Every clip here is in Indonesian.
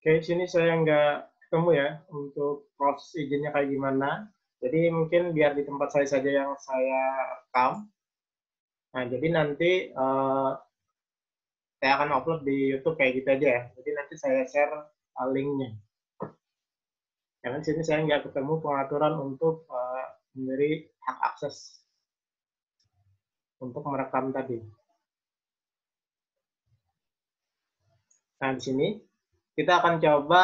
Oke, sini saya nggak ketemu ya untuk proses izinnya kayak gimana. Jadi mungkin biar di tempat saya saja yang saya rekam. Nah, jadi nanti saya akan upload di YouTube kayak gitu aja ya. Jadi nanti saya share linknya. Karena di sini saya nggak ketemu pengaturan untuk memberi hak akses untuk merekam tadi. Nah, di sini kita akan coba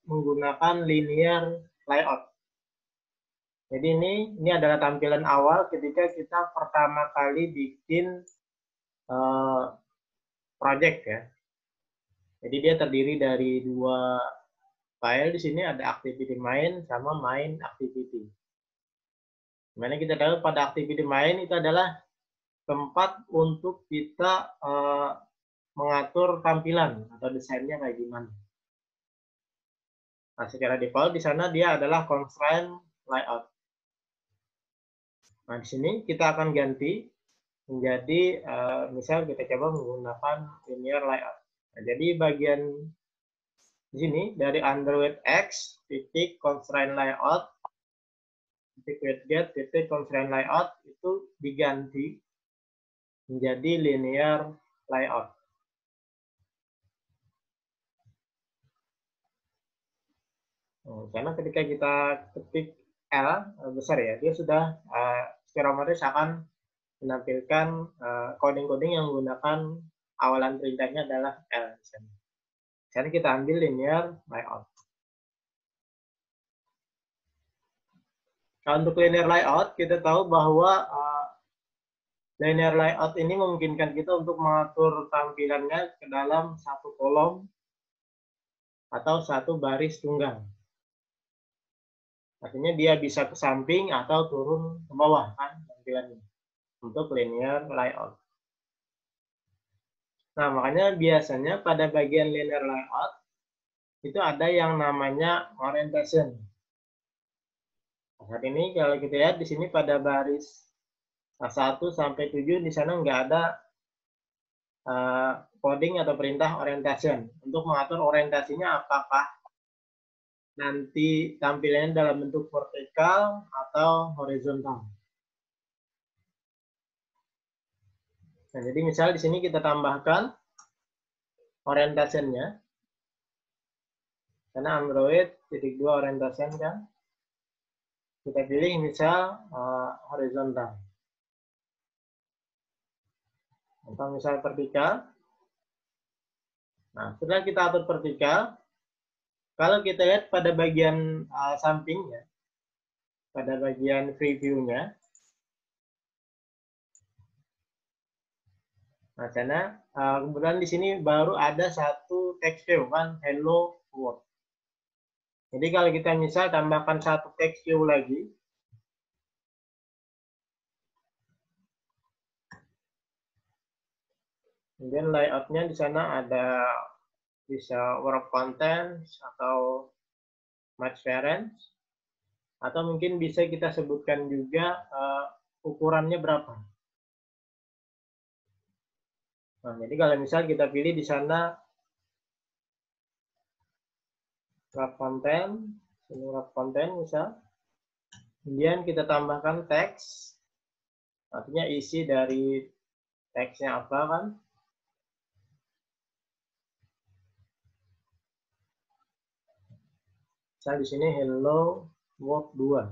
menggunakan linear layout. Jadi ini adalah tampilan awal ketika kita pertama kali bikin project ya. Jadi dia terdiri dari dua file. Di sini ada activity main sama main activity. Dimana kita tahu pada activity main itu adalah tempat untuk kita mengatur tampilan atau desainnya kayak gimana. Nah, secara default di sana dia adalah constraint layout. Nah, di sini kita akan ganti menjadi misal kita coba menggunakan linear layout. Nah, jadi bagian di sini dari Android X titik constraint layout titik widget titik constraint layout itu diganti menjadi linear layout. Karena ketika kita ketik L besar ya, dia sudah secara otomatis akan menampilkan coding-coding yang menggunakan awalan perintahnya adalah L. Sekarang kita ambil linear layout. Kalau untuk linear layout, kita tahu bahwa linear layout ini memungkinkan kita untuk mengatur tampilannya ke dalam satu kolom atau satu baris tunggal. Artinya dia bisa ke samping atau turun ke bawah kan tampilannya untuk linear layout. Nah, makanya biasanya pada bagian linear layout itu ada yang namanya orientation. Saat ini kalau kita lihat di sini pada baris 1 sampai 7 di sana nggak ada coding atau perintah orientation untuk mengatur orientasinya apakah nanti tampilannya dalam bentuk vertikal atau horizontal. Nah, jadi misal di sini kita tambahkan orientasinya, karena Android titik 2 orientation kan, kita pilih misal horizontal atau misal vertikal. Nah, setelah kita atur vertikal, kalau kita lihat pada bagian sampingnya, pada bagian preview-nya, nah, karena kemudian di sini baru ada satu text view kan, hello world. Jadi kalau kita misal tambahkan satu text view lagi, kemudian layoutnya di sana ada bisa wrap content atau match parents, atau mungkin bisa kita sebutkan juga ukurannya berapa. Nah, jadi kalau misal kita pilih di sana wrap content, ini wrap content misal, kemudian kita tambahkan teks, artinya isi dari teksnya apa kan. Misal di sini hello world 2.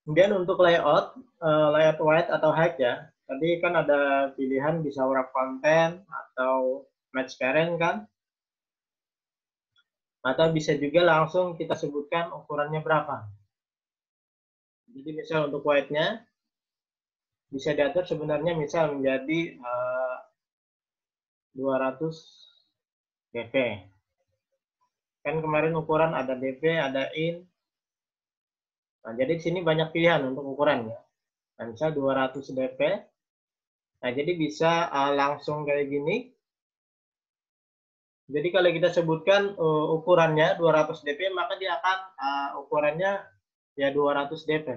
Kemudian untuk layout, layout white atau height ya. Tadi kan ada pilihan bisa wrap content atau match parent kan. Atau bisa juga langsung kita sebutkan ukurannya berapa. Jadi misal untuk white-nya bisa diatur sebenarnya misal menjadi 200 dp. Kan kemarin ukuran ada dp, ada in. Nah, jadi di sini banyak pilihan untuk ukurannya. Nah, misal 200 dp. Nah, jadi bisa langsung kayak gini. Jadi kalau kita sebutkan ukurannya 200 dp, maka dia akan ukurannya ya 200 dp.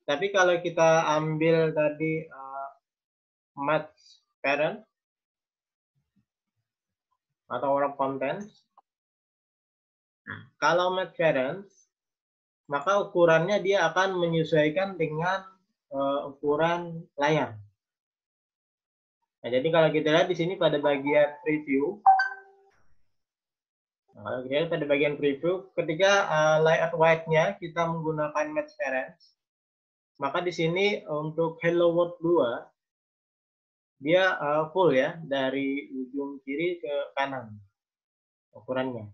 Tapi kalau kita ambil tadi match parent atau wrap contents, kalau match parents, maka ukurannya dia akan menyesuaikan dengan ukuran layar. Nah, jadi kalau kita lihat di sini pada bagian preview, kalau kita lihat pada bagian preview, ketika layout white-nya kita menggunakan match parents, maka di sini untuk Hello World 2, dia full ya, dari ujung kiri ke kanan ukurannya.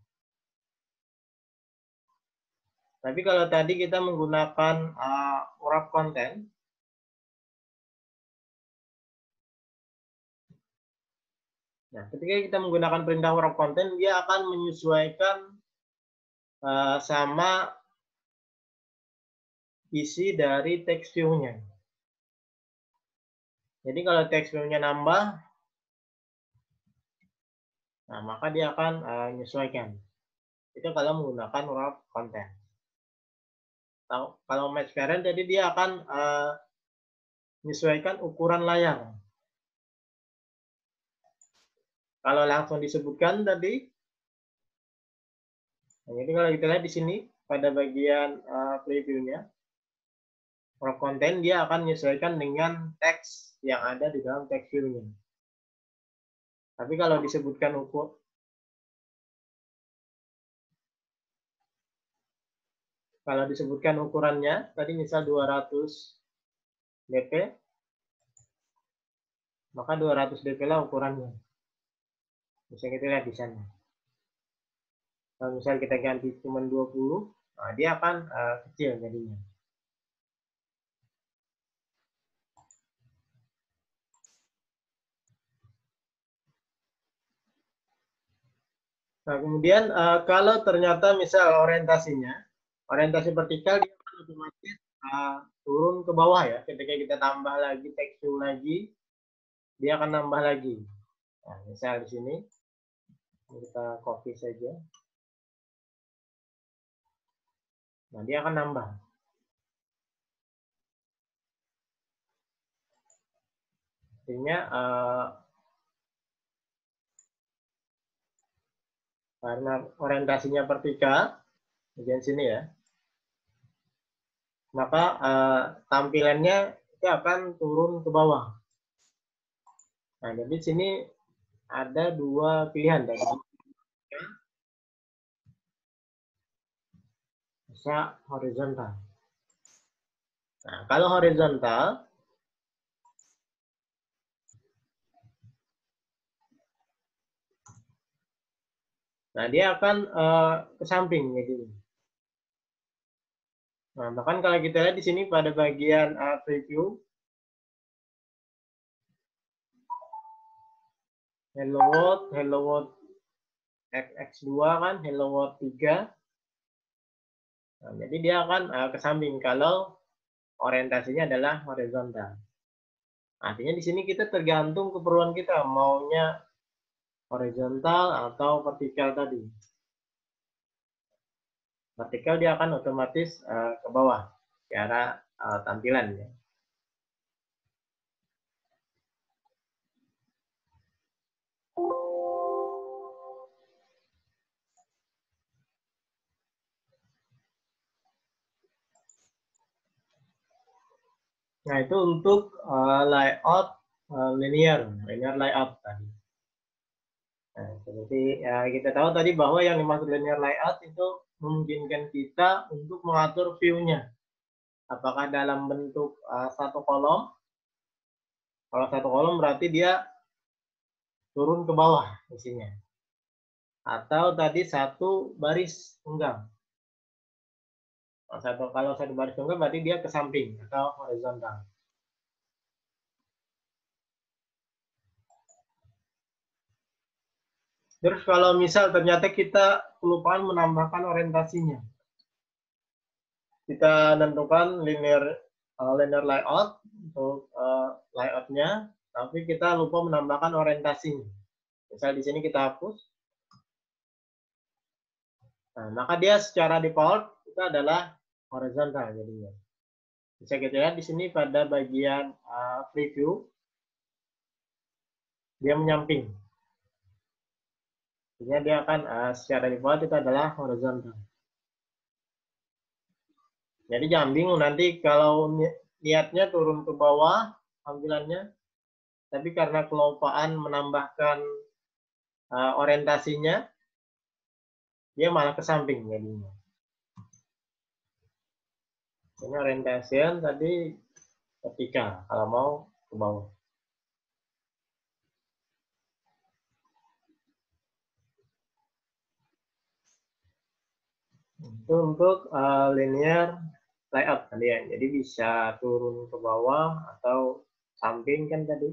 Tapi kalau tadi kita menggunakan wrap content, nah, ketika kita menggunakan perintah wrap content, dia akan menyesuaikan sama isi dari text view-nya. Jadi kalau text view-nya nambah, nah maka dia akan menyesuaikan. Itu kalau menggunakan wrap content. Kalau match parent, jadi dia akan menyesuaikan ukuran layar. Kalau langsung disebutkan tadi, nah, jadi kalau kita lihat di sini pada bagian preview-nya, wrap content dia akan menyesuaikan dengan teks yang ada di dalam text view-nya. Tapi kalau disebutkan ukurannya, tadi misal 200 dp, maka 200 dp lah ukurannya. Bisa kita lihat di sana. Kalau misal kita ganti cuma 20, nah dia akan kecil jadinya. Nah, kemudian kalau ternyata misal orientasi vertikal, dia akan otomatis turun ke bawah ya. Ketika kita tambah lagi tekstur lagi, dia akan nambah lagi. Nah, misal di sini kita copy saja. Nah, dia akan nambah. Artinya karena orientasinya vertikal, bagian sini ya, maka tampilannya itu akan turun ke bawah. Nah, jadi di sini ada dua pilihan tadi. Bisa horizontal. Nah, kalau horizontal, nah dia akan ke samping jadi. Nah, bahkan kalau kita lihat di sini pada bagian preview, Hello World XX2 kan, Hello World 3. Nah, jadi dia akan ke samping kalau orientasinya adalah horizontal. Artinya di sini kita tergantung keperluan kita, maunya horizontal atau vertikal tadi. Vertikal dia akan otomatis ke bawah secara tampilan ya. Nah, itu untuk layout linear layout tadi. Nah, seperti kita tahu tadi bahwa yang dimaksud linear layout itu memungkinkan kita untuk mengatur view-nya. Apakah dalam bentuk satu kolom? Kalau satu kolom berarti dia turun ke bawah isinya. Atau tadi satu baris tunggal. Kalau satu baris tunggal berarti dia ke samping atau horizontal. Terus kalau misal ternyata kita kelupaan menambahkan orientasinya. kita tentukan linear layout untuk layoutnya, tapi kita lupa menambahkan orientasinya. Misal di sini kita hapus. Nah, maka dia secara default itu adalah horizontal jadinya. Bisa kita lihat di sini pada bagian preview, dia menyamping. Artinya dia akan secara default itu adalah horizontal. Jadi jangan bingung nanti kalau niatnya turun ke bawah tampilannya, tapi karena kelupaan menambahkan orientasinya, dia malah ke samping jadinya. Ini orientation tadi ketika kalau mau ke bawah. Itu untuk linear layout tadi ya. Jadi bisa turun ke bawah atau samping kan tadi.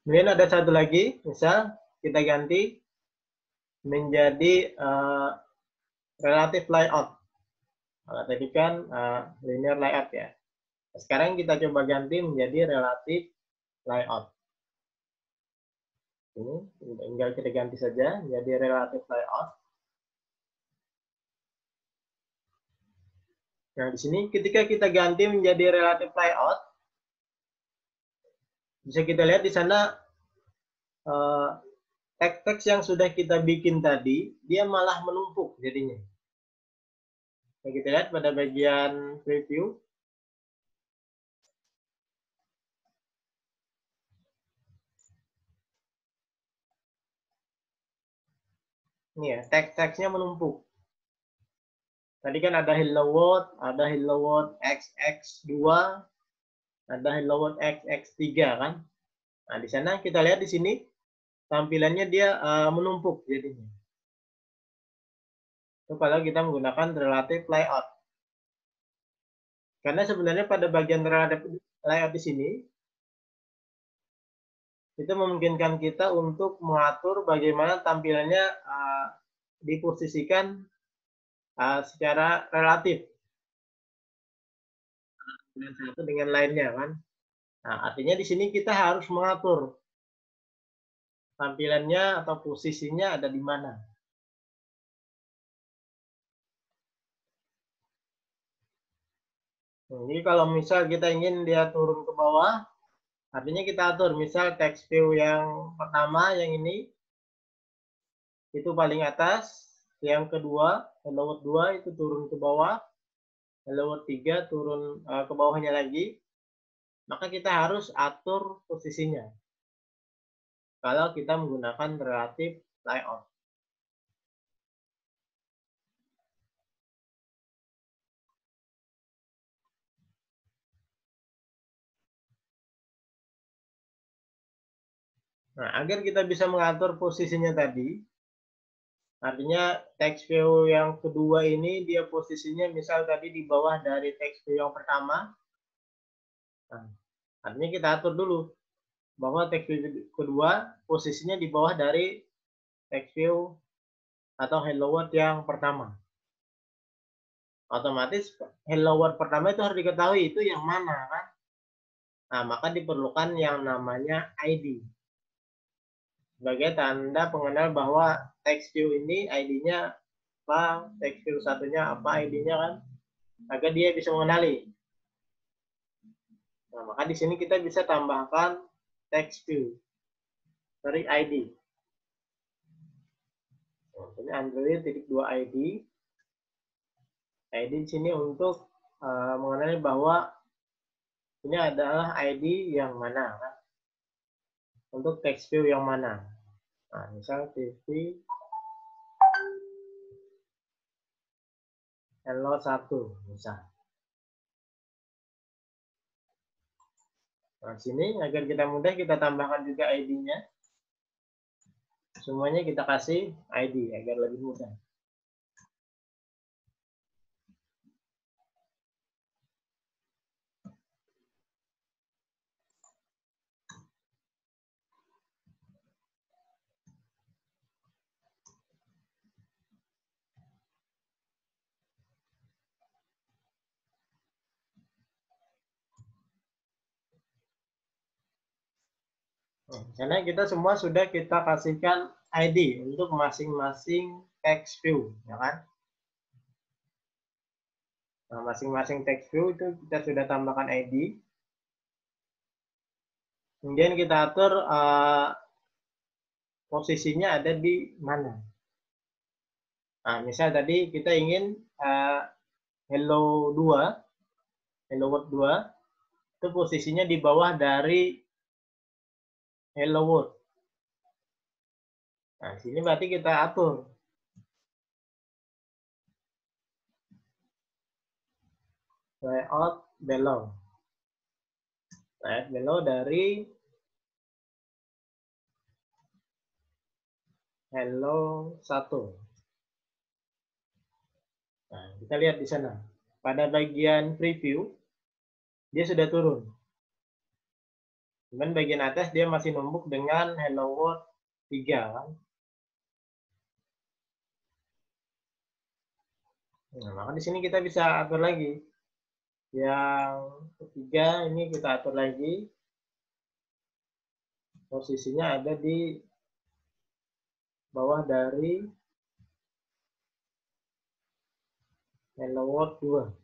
Kemudian ada satu lagi, misal kita ganti menjadi relative layout. Kalau tadi kan linear layout ya. Sekarang kita coba ganti menjadi relative layout. Ini tinggal kita ganti saja menjadi relative layout. Nah, di sini ketika kita ganti menjadi relative layout, bisa kita lihat di sana teks-teks yang sudah kita bikin tadi, dia malah menumpuk jadinya. Nah, kita lihat pada bagian preview. Ini ya, teks-teksnya menumpuk. Tadi kan ada hello world, ada hello world XX2, ada hello world XX3 kan. Nah, di sana kita lihat di sini tampilannya dia menumpuk jadinya. Itu kalau kita menggunakan relative layout. Karena sebenarnya pada bagian relative layout di sini itu memungkinkan kita untuk mengatur bagaimana tampilannya diposisikan secara relatif dengan satu dengan lainnya kan. Nah, artinya di sini kita harus mengatur tampilannya atau posisinya ada di mana. Jadi kalau misal kita ingin dia turun ke bawah, artinya kita atur misal text view yang pertama yang ini itu paling atas, yang kedua hello world 2 itu turun ke bawah, hello world 3 turun ke bawahnya lagi, maka kita harus atur posisinya kalau kita menggunakan relative layout. Nah, agar kita bisa mengatur posisinya tadi, artinya text view yang kedua ini dia posisinya misal tadi di bawah dari text view yang pertama. Nah, artinya kita atur dulu bahwa text view kedua posisinya di bawah dari text view atau hello world yang pertama. Otomatis hello world pertama itu harus diketahui itu yang mana kan. Nah, maka diperlukan yang namanya ID. Sebagai tanda pengenal bahwa text view ini ID-nya apa, text view satunya apa ID-nya kan, agar dia bisa mengenali. Nah, maka di sini kita bisa tambahkan text view dari ID. Nah, ini Android.2 ID. ID di sini untuk mengenali bahwa ini adalah ID yang mana kan, untuk text view yang mana. Nah, misal TV Hello 1 misal. Nah, sini agar kita mudah kita tambahkan juga ID-nya. Semuanya kita kasih ID agar lebih mudah. Karena kita semua sudah kita kasihkan ID untuk masing-masing text view, ya kan? Nah, masing-masing text view itu kita sudah tambahkan ID. Kemudian kita atur posisinya ada di mana. Nah, misal tadi kita ingin hello 2, hello world 2, itu posisinya di bawah dari hello world. Nah, sini berarti kita atur. Layout below. Layout below dari hello 1. Nah, kita lihat di sana. Pada bagian preview, dia sudah turun. Cuman bagian atas dia masih numpuk dengan hello world 3 kan. Nah, maka di sini kita bisa atur lagi. Yang ketiga ini kita atur lagi. Posisinya ada di bawah dari hello world 2.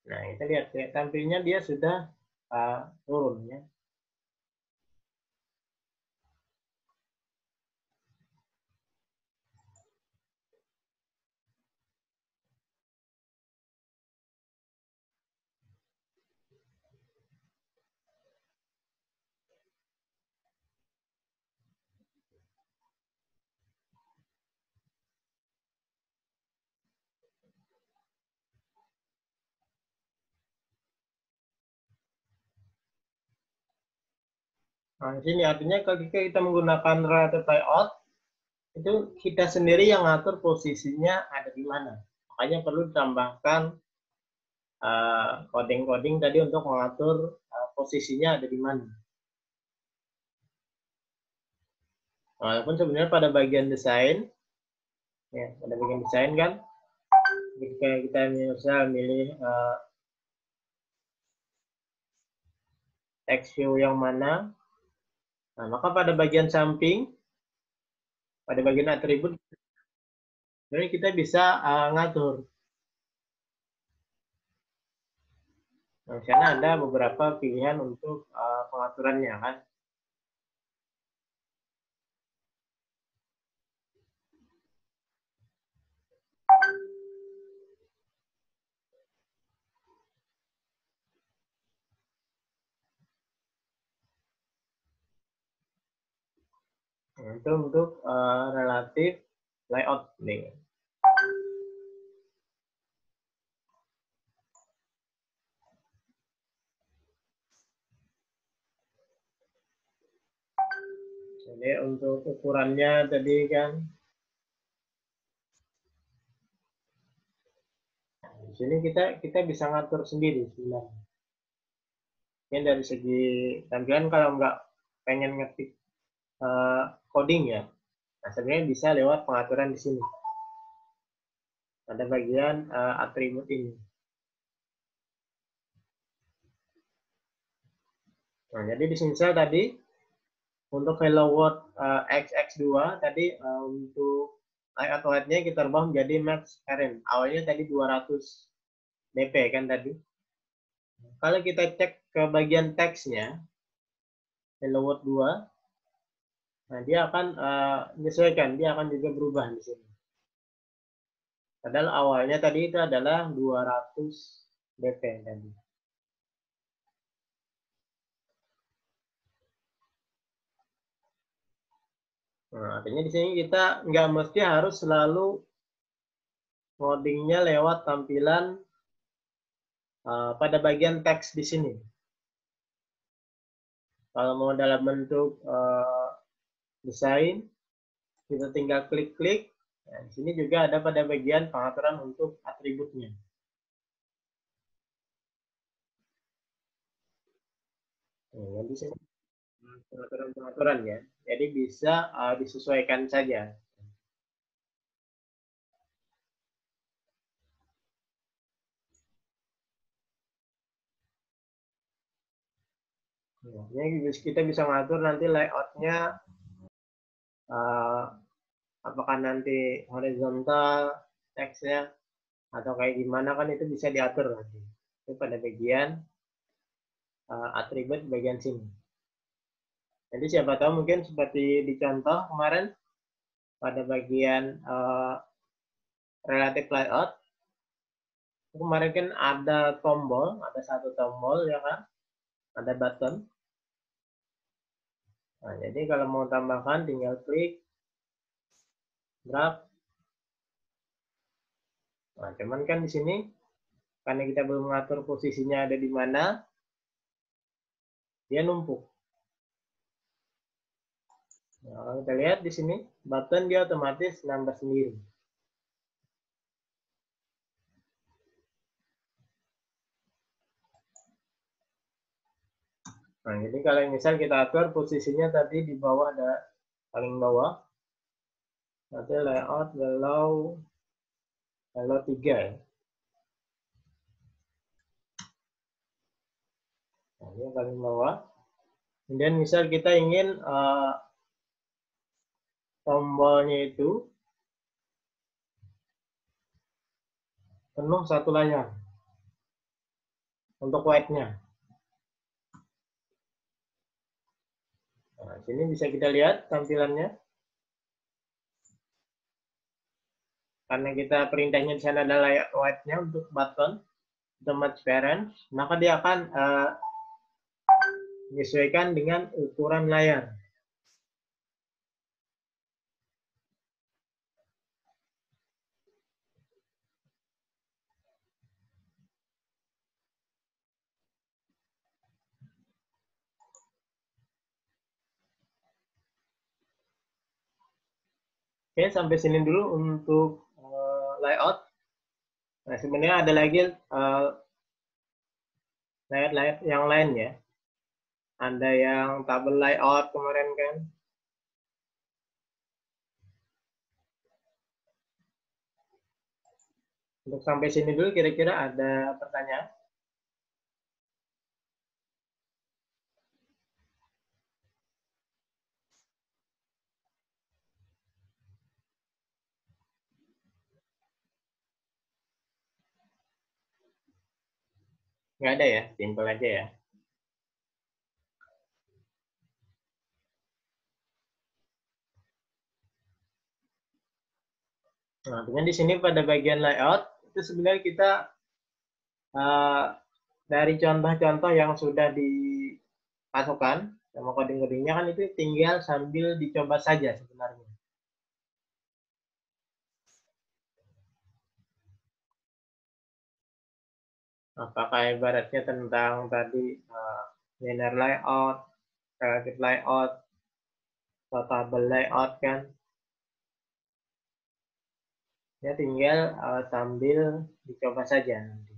Nah, kita lihat ya, tampilnya dia sudah turun ya. Nah, di sini artinya ketika kita menggunakan relative layout, itu kita sendiri yang ngatur posisinya ada di mana. Makanya perlu ditambahkan coding-coding tadi untuk mengatur posisinya ada di mana. Walaupun sebenarnya pada bagian desain, ya, pada bagian desain kan, ketika kita misal milih text view yang mana, nah, maka pada bagian samping, pada bagian atribut, jadi kita bisa ngatur. Nah, di sana ada beberapa pilihan untuk pengaturannya kan. Nah, itu untuk relatif layout nih. Jadi untuk ukurannya tadi kan, di sini kita bisa ngatur sendiri sebenarnya. Ini dari segi tampilan kalau nggak pengen ngetik coding ya, nah sebenarnya bisa lewat pengaturan di sini. Ada bagian atribut ini. Nah, jadi di sini saya tadi untuk hello world XX2 tadi untuk layout white-nya kita rubah menjadi max parent. Awalnya tadi 200 dp kan tadi. Kalau kita cek ke bagian teksnya hello world 2, nah dia akan menyesuaikan, dia akan juga berubah di sini. Padahal awalnya tadi itu adalah 200 dp tadi. Nah, artinya di sini kita nggak mesti harus selalu codingnya lewat tampilan pada bagian teks di sini. Kalau mau dalam bentuk desain, kita tinggal klik-klik. Nah, di sini juga ada pada bagian pengaturan untuk atributnya. Nah, di sini pengaturan-pengaturan ya. Jadi bisa disesuaikan saja. Ini kita bisa ngatur nanti layoutnya apakah nanti horizontal teksnya atau kayak gimana, kan itu bisa diatur nanti. Itu pada bagian atribut bagian sini. Jadi siapa tahu mungkin seperti di contoh kemarin pada bagian relative layout, kemarin kan ada tombol, ada satu tombol ya kan, ada button. Nah, jadi kalau mau tambahkan tinggal klik, drag. Nah, cuman kan di sini karena kita belum mengatur posisinya ada di mana, dia numpuk. Nah, kalau kita lihat di sini, button dia otomatis nambah sendiri. Nah, jadi kalau misal kita atur posisinya tadi di bawah, ada paling bawah, nanti layout below 3 ya. Nah, ini paling bawah. Kemudian misal kita ingin tombolnya itu penuh satu layar untuk white-nya. Nah, sini bisa kita lihat tampilannya. Karena kita perintahnya di sana ada layout white-nya untuk button, untuk match parent, maka dia akan menyesuaikan dengan ukuran layar. Oke, sampai sini dulu untuk layout. Nah, sebenarnya ada lagi layout yang lain ya. Ada yang tabel layout kemarin kan. Untuk sampai sini dulu kira-kira ada pertanyaan? Nggak ada ya, simpel aja ya. Nah, dengan di sini pada bagian layout, itu sebenarnya kita dari contoh-contoh yang sudah dimasukkan sama coding-codingnya kan itu tinggal sambil dicoba saja sebenarnya. Apakah ibaratnya tentang tadi linear layout, relative layout, atau tabel layout kan. Ya tinggal sambil dicoba saja nanti.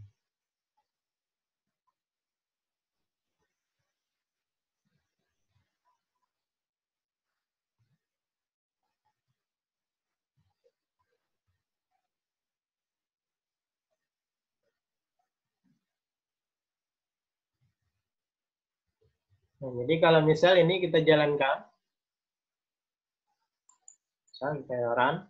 Nah, jadi kalau misal ini kita jalankan, misal kita run,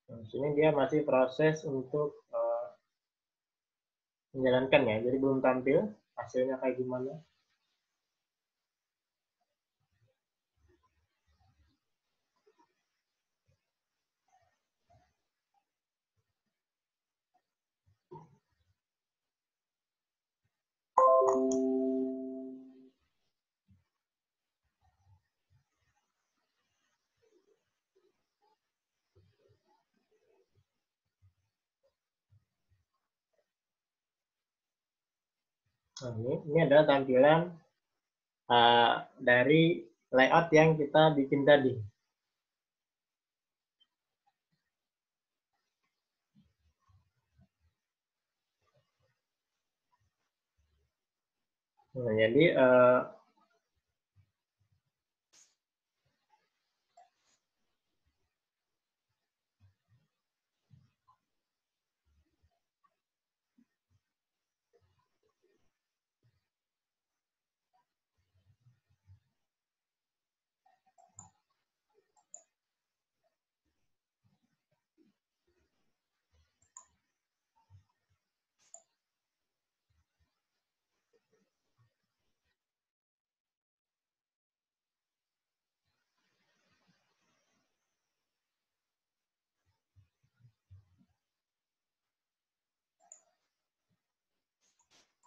nah, sini dia masih proses untuk menjalankan ya, jadi belum tampil hasilnya kayak gimana. Nah, ini adalah tampilan dari layout yang kita bikin tadi. Nah, jadi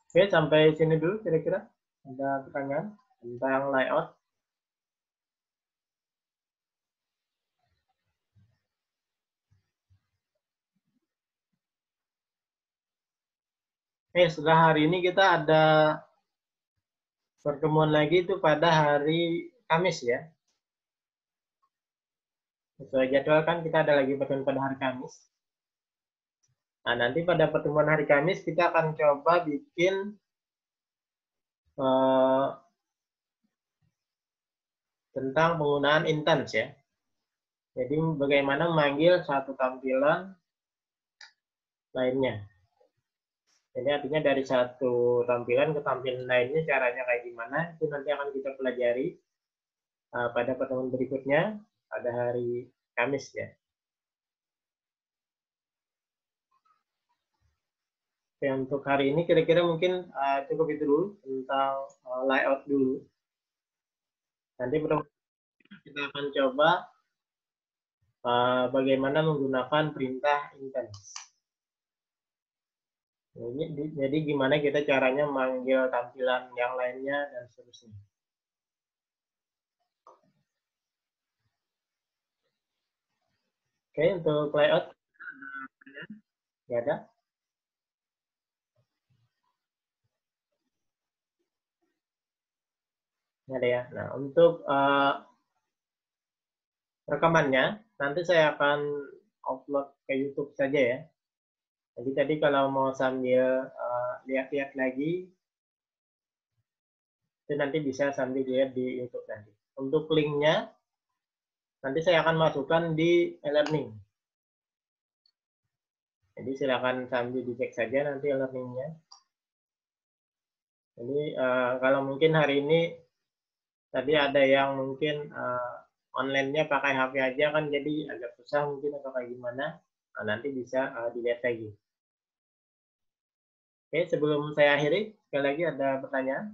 oke, sampai sini dulu kira-kira. Ada pertanyaan tentang layout? Setelah hari ini kita ada pertemuan lagi itu pada hari Kamis ya. Sesuai jadwal kan kita ada lagi pertemuan pada hari Kamis. Nah, nanti pada pertemuan hari Kamis kita akan coba bikin tentang penggunaan instance ya. Jadi bagaimana memanggil satu tampilan lainnya. Jadi artinya dari satu tampilan ke tampilan lainnya caranya kayak gimana, itu nanti akan kita pelajari pada pertemuan berikutnya pada hari Kamis ya. Oke, untuk hari ini kira-kira mungkin cukup itu dulu tentang layout dulu. Nanti kita akan coba bagaimana menggunakan perintah instance. Jadi gimana kita caranya manggil tampilan yang lainnya dan seterusnya. Oke, untuk layout nggak ada. Nggak ada ya. Nah, untuk rekamannya nanti saya akan upload ke YouTube saja ya. Jadi tadi kalau mau sambil lihat-lihat lagi, itu nanti bisa sambil lihat di YouTube nanti. Untuk linknya, nanti saya akan masukkan di e-learning. Jadi silakan sambil dicek saja nanti e-learningnya. Jadi kalau mungkin hari ini tadi ada yang mungkin online-nya pakai HP aja kan jadi agak susah mungkin atau kayak gimana. Nah, nanti bisa dilihat lagi. Oke, sebelum saya akhiri, sekali lagi ada pertanyaan?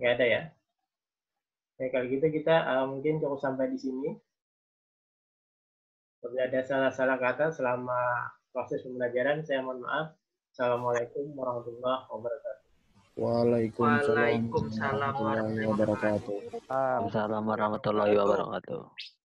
Nggak ada ya? Oke, kalau gitu kita mungkin cukup sampai di sini. Apabila ada salah-salah kata selama proses pembelajaran, saya mohon maaf. Assalamualaikum warahmatullahi wabarakatuh. Waalaikumsalam warahmatullahi wabarakatuh. Waalaikumsalam warahmatullahi wabarakatuh.